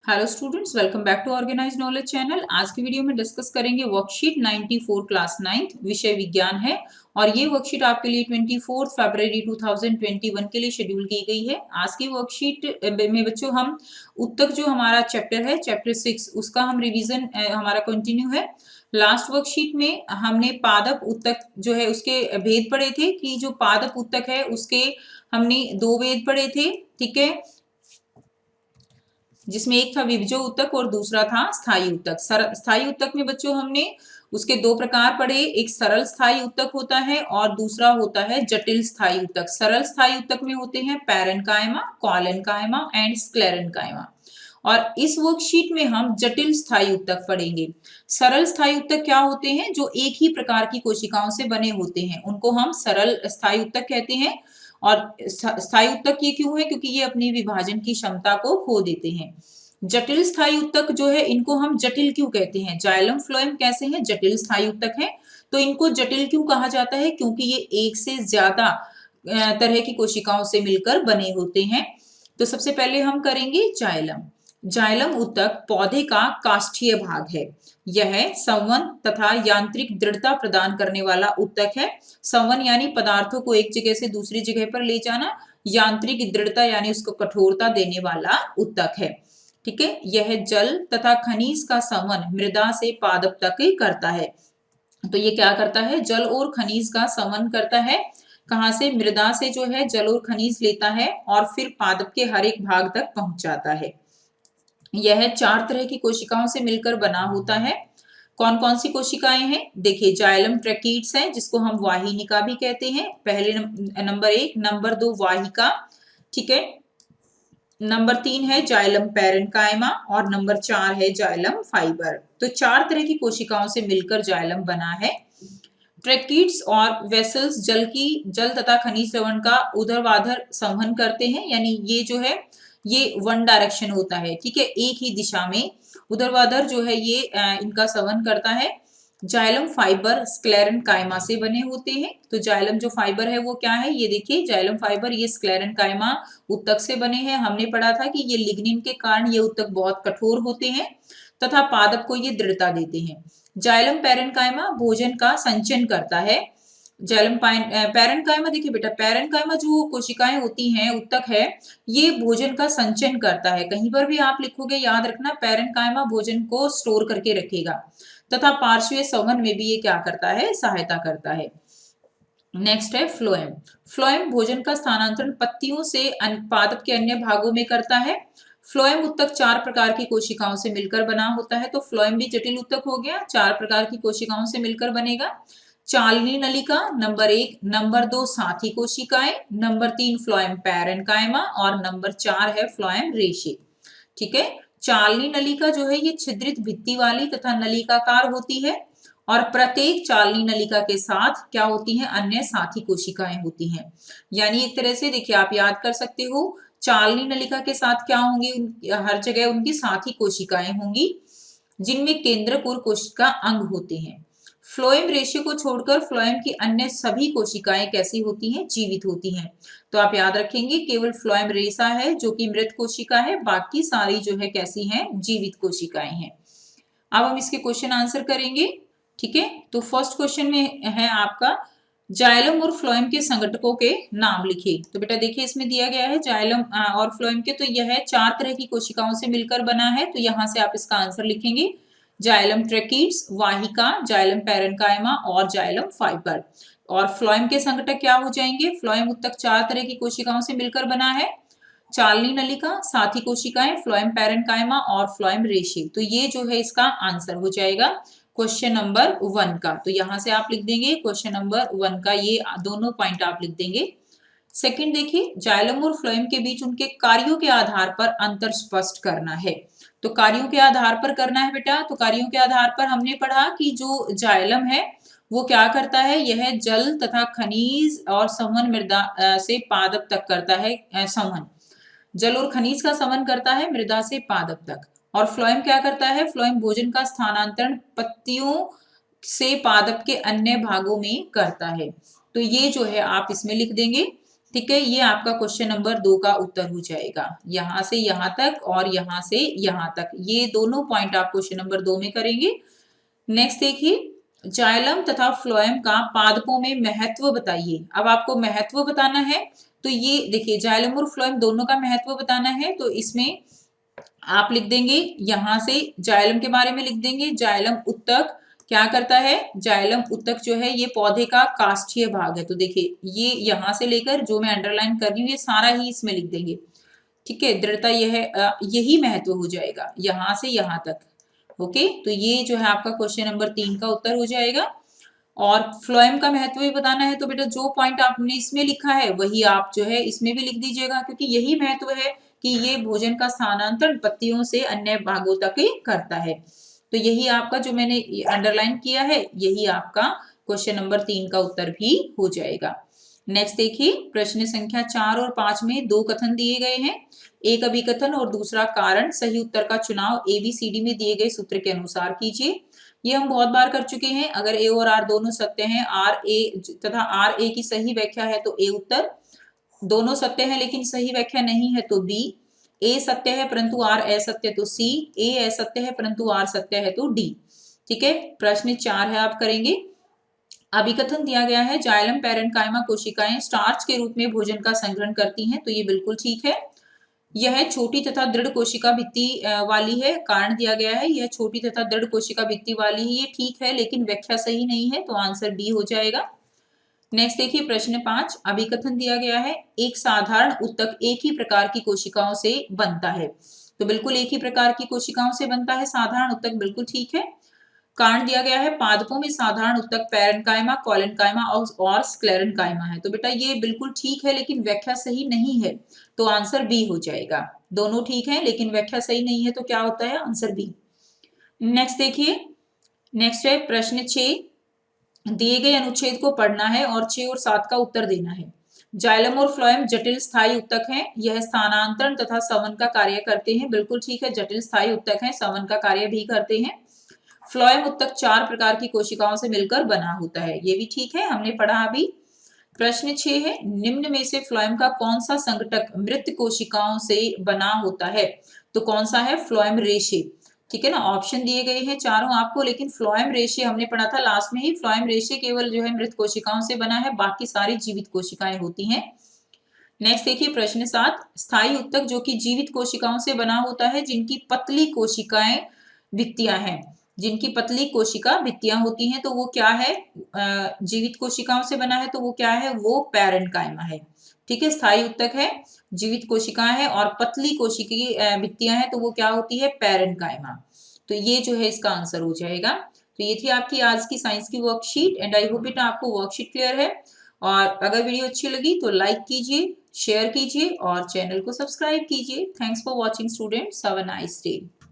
Hello students, welcome back to organise knowledge channel. आज की video में डिस्कस करेंगे वर्कशीट 94 क्लास 9th विषय विज्ञान है। और ये वर्कशीट आपके लिए 24 फरवरी 2021 के लिए शेड्यूल की गई है। आज की वर्कशीट में बच्चों हम उत्तक जो हमारा चैप्टर है चैप्टर 6 उसका हम रिवीजन हमारा कंटिन्यू है। लास्ट वर्कशीट में हमने पादप उत्तक जो है उसके भेद पढ़े थे कि जो पादप उत्तक है उसके हमने दो भेद पढ़े थे, ठीक है, जिसमें एक था विभजो उत्तक और दूसरा था स्थायी उत्तक। स्थायी उत्तक में बच्चों हमने उसके दो प्रकार पढ़े, एक सरल स्थायी उत्तक होता है और दूसरा होता है जटिल स्थायी उत्तक। सरल स्थायी उत्तक में होते हैं पैरेन्काइमा, कॉलेन्काइमा एंड स्क्लेरेन्काइमा। और इस वर्कशीट में हम जटिल स्थायी उत्तक पढ़ेंगे। सरल स्थायी उत्तक क्या होते हैं? जो एक ही प्रकार की कोशिकाओं से बने होते हैं उनको हम सरल स्थायी उत्तक कहते हैं। और स्थायी उत्तक ये क्यों है? क्योंकि ये अपनी विभाजन की क्षमता को खो देते हैं। जटिल स्थायी उत्तक जो है इनको हम जटिल क्यों कहते हैं? जाइलम फ्लोएम कैसे हैं? जटिल स्थायी उत्तक है। तो इनको जटिल क्यों कहा जाता है? क्योंकि ये एक से ज्यादा तरह की कोशिकाओं से मिलकर बने होते हैं। तो सबसे पहले हम करेंगे जाइलम। जाइलम उत्तक पौधे का काष्ठीय भाग है। यह संवन तथा यांत्रिक दृढ़ता प्रदान करने वाला उत्तक है। संवन यानी पदार्थों को एक जगह से दूसरी जगह पर ले जाना, यांत्रिक दृढ़ता यानी उसको कठोरता देने वाला उत्तक है, ठीक है। यह जल तथा खनिज का संवन मृदा से पादप तक करता है। तो ये क्या करता है? जल और खनिज का संवन करता है। कहां से? मृदा से जो है जल और खनिज लेता है और फिर पादप के हर एक भाग तक पहुंचाता है। यह चार तरह की कोशिकाओं से मिलकर बना होता है। कौन कौन सी कोशिकाएं हैं? देखिए, जाइलम ट्रैकीड्स है जिसको हम वाहिनिका भी कहते हैं, पहले नंबर एक। नंबर दो वाहिका, ठीक है। नंबर तीन है जाइलम पैरेन्काइमा और नंबर चार है जाइलम फाइबर। तो चार तरह की कोशिकाओं से मिलकर जाइलम बना है। ट्रैकीड्स और वेसल्स जल तथा खनिज लवण का ऊर्ध्वाधर संवहन करते हैं, यानी ये जो है ये वन डायरेक्शन होता है, ठीक है, एक ही दिशा में ऊर्ध्वाधर जो है ये इनका संवहन करता है। जाइलम फाइबर स्क्लेरेन्काइमा से बने होते हैं। तो जाइलम जो फाइबर है वो क्या है? ये देखिए, जाइलम फाइबर ये स्क्लेरेन्काइमा उत्तक से बने हैं। हमने पढ़ा था कि ये लिग्निन के कारण ये उत्तक बहुत कठोर होते हैं तथा पादप को ये दृढ़ता देते हैं। जाइलम पैरेन्काइमा भोजन का संचयन करता है। जाइलम पैरेन्काइमा, देखिए बेटा, पैरेन्काइमा जो कोशिकाएं होती हैं, उत्तक है, ये भोजन का संचयन करता है। कहीं पर भी आप लिखोगे याद रखना, पैरेन्काइमा भोजन को स्टोर करके रखेगा तथा पार्श्वीय संवहन में भी ये क्या करता है? सहायता करता है। नेक्स्ट है फ्लोएम। फ्लोएम भोजन का स्थानांतरण पत्तियों से पादप के अन्य भागों में करता है। फ्लोएम उत्तक चार प्रकार की कोशिकाओं से मिलकर बना होता है। तो फ्लोएम भी जटिल उत्तक हो गया, चार प्रकार की कोशिकाओं से मिलकर बनेगा। चालनी नलिका नंबर एक, नंबर दो साथी कोशिकाएं, नंबर तीन फ्लोएम पैरेन्काइमा और नंबर चार है फ्लोएम रेशे, ठीक है। चालनी नलिका जो है ये छिद्रित भित्ति वाली तथा नलिकाकार होती है और प्रत्येक चालनी नलिका के साथ क्या होती हैं? अन्य साथी कोशिकाएं होती हैं। यानी एक तरह से देखिए, आप याद कर सकते हो, चालनी नलिका के साथ क्या होंगी? हर जगह उनकी साथी कोशिकाएं होंगी जिनमें केंद्रक और कोशिका अंग होते हैं। फ्लोएम रेशे को छोड़कर फ्लोएम की अन्य सभी कोशिकाएं कैसी होती हैं? जीवित होती हैं। तो आप याद रखेंगे, केवल फ्लोएम रेसा है जो कि मृत कोशिका है, बाकी सारी जो है कैसी हैं? जीवित कोशिकाएं हैं। अब हम इसके क्वेश्चन आंसर करेंगे, ठीक है। तो फर्स्ट क्वेश्चन में है आपका जाइलम और फ्लोएम के संघटकों के नाम लिखिए। तो बेटा देखिए, इसमें दिया गया है जाइलम और फ्लोएम के, तो यह चार तरह की कोशिकाओं से मिलकर बना है। तो यहां से आप इसका आंसर लिखेंगे जाइलम ट्रैकीड्स, वाहिका, जाइलम पैरेन्काइमा और जाइलम फाइबर। और फ्लोएम के संघटक क्या हो जाएंगे? फ्लोएम उत्तक चार तरह की कोशिकाओं से मिलकर बना है। चालनी नलिका, साथी कोशिकाएं, फ्लोएम पैरेन्काइमा और फ्लोएम रेशे। तो ये जो है इसका आंसर हो जाएगा क्वेश्चन नंबर 1 का। तो यहां से आप लिख देंगे क्वेश्चन नंबर 1 का, ये दोनों पॉइंट आप लिख देंगे। सेकंड देखिए, जाइलम और फ्लोएम के बीच उनके कार्यों के आधार पर अंतर स्पष्ट करना है। तो कार्यों के आधार पर करना है बेटा। तो कार्यों के आधार पर हमने पढ़ा कि जो जाइलम है वो क्या करता है? यह जल तथा खनिज और संवहन मृदा से पादप तक करता है। संवहन जल और खनिज का संवहन करता है मृदा से पादप तक। और फ्लोएम क्या करता है? फ्लोएम भोजन का स्थानांतरण पत्तियों से पादप के अन्य भागों में करता है। तो ये जो है आप इसमें लिख देंगे ठीक है, ये आपका क्वेश्चन नंबर 2 का उत्तर हो जाएगा। यहां से यहां तक और यहां से यहां तक, ये दोनों पॉइंट आप क्वेश्चन नंबर 2 में करेंगे। नेक्स्ट देखिए, जाइलम तथा फ्लोएम का पादपों में महत्व बताइए। अब आपको महत्व बताना है, तो ये देखिए जाइलम और फ्लोएम दोनों का महत्व बताना है, तो इसमें आप लिख देंगे, यहां से जाइलम के बारे में लिख देंगे। जाइलम उत्तक क्या करता है, जाइलम उत्तक जो है ये पौधे का काष्ठीय भाग है। तो देखिए ये यहां से लेकर जो मैं अंडरलाइन कर रही हूँ ये सारा ही इसमें लिख देंगे। ठीक है, दृढ़ता यह है, यही महत्व हो जाएगा यहां से यहां तक। ओके, तो ये जो है आपका क्वेश्चन नंबर 3 का उत्तर हो जाएगा। और फ्लोएम का महत्व भी बताना है, तो बेटा जो पॉइंट आपने इसमें लिखा है वही आप जो है इसमें भी लिख दीजिएगा, क्योंकि यही महत्व है कि ये भोजन का स्थानांतरण पत्तियों से अन्य भागों तक ही करता है। तो यही आपका जो मैंने अंडरलाइन किया है, यही आपका क्वेश्चन नंबर 3 का उत्तर भी हो जाएगा। नेक्स्ट देखिए, प्रश्न संख्या 4 और 5 में दो कथन दिए गए हैं, एक अभिकथन और दूसरा कारण। सही उत्तर का चुनाव ABCD में दिए गए सूत्र के अनुसार कीजिए। ये हम बहुत बार कर चुके हैं। अगर ए और आर दोनों सत्य हैं, आर ए तथा आर ए की सही व्याख्या है तो ए उत्तर, दोनों सत्य है लेकिन सही व्याख्या नहीं है तो बी, ए सत्य है परंतु आर असत्य तो सी, ए असत्य है परंतु आर सत्य है तो डी। ठीक है, प्रश्न 4 है, आप करेंगे। अभिकथन दिया गया है, जाइलम पैरेन्काइमा कोशिकाएं स्टार्च के रूप में भोजन का संग्रहण करती हैं, तो ये बिल्कुल ठीक है। यह छोटी तथा दृढ़ कोशिका भित्ति वाली है। कारण दिया गया है यह छोटी तथा दृढ़ कोशिका भित्ति वाली है, ये ठीक है लेकिन व्याख्या सही नहीं है, तो आंसर बी हो जाएगा। नेक्स्ट देखिए, प्रश्न 5, अभिकथन दिया गया है, एक साधारण उत्तक एक ही प्रकार की कोशिकाओं से बनता है, तो बिल्कुल एक ही प्रकार की कोशिकाओं से बनता है साधारण उत्तक, बिल्कुल ठीक है। कारण दिया गया है, पादपों में साधारण उत्तक पैरेन्काइमा, कोलेन्काइमा और स्क्लेरेन्काइमा है, तो बेटा ये बिल्कुल ठीक है लेकिन व्याख्या सही नहीं है, तो आंसर बी हो जाएगा। दोनों ठीक है लेकिन व्याख्या सही नहीं है, तो क्या होता है, आंसर बी। नेक्स्ट देखिए, नेक्स्ट है प्रश्न 6, दिए गए अनुच्छेद को पढ़ना है और 6 और 7 का उत्तर देना है। जाइलम और फ्लोएम जटिल स्थायी उत्तक हैं, यह स्थानांतरण तथा संवन का कार्य करते हैं, बिल्कुल ठीक है, जटिल स्थायी उत्तक हैं, संवन का कार्य भी करते हैं। फ्लोएम उत्तक 4 प्रकार की कोशिकाओं से मिलकर बना होता है, ये भी ठीक है, हमने पढ़ा अभी। प्रश्न 6 है, निम्न में से फ्लोएम का कौन सा संघटक मृत कोशिकाओं से बना होता है, तो कौन सा है, फ्लोएम रेशे। ठीक है ना, ऑप्शन दिए गए हैं चारों आपको, लेकिन फ्लोएम रेशे हमने पढ़ा था लास्ट में ही, फ्लोएम रेशे केवल जो है मृत कोशिकाओं से बना है, बाकी सारी जीवित कोशिकाएं होती हैं। नेक्स्ट देखिए, प्रश्न 7, स्थायी उत्तक जो कि जीवित कोशिकाओं से बना होता है, जिनकी पतली कोशिकाएं भित्तियां हैं, जिनकी पतली कोशिका भित्तियां होती हैं, तो वो क्या है, जीवित कोशिकाओं से बना है, तो वो क्या है, वो पैरेन्काइमा है। ठीक है, स्थायी उत्तक है, जीवित कोशिकाएं हैं और पतली कोशिकीय भित्तियां हैं, तो वो क्या होती है, पैरेन्काइमा। तो ये जो है इसका आंसर हो जाएगा। तो ये थी आपकी आज की साइंस की वर्कशीट, एंड आई होप बेटा आपको वर्कशीट क्लियर है। और अगर वीडियो अच्छी लगी तो लाइक कीजिए, शेयर कीजिए और चैनल को सब्सक्राइब कीजिए। Thanks for watching students, have a nice day.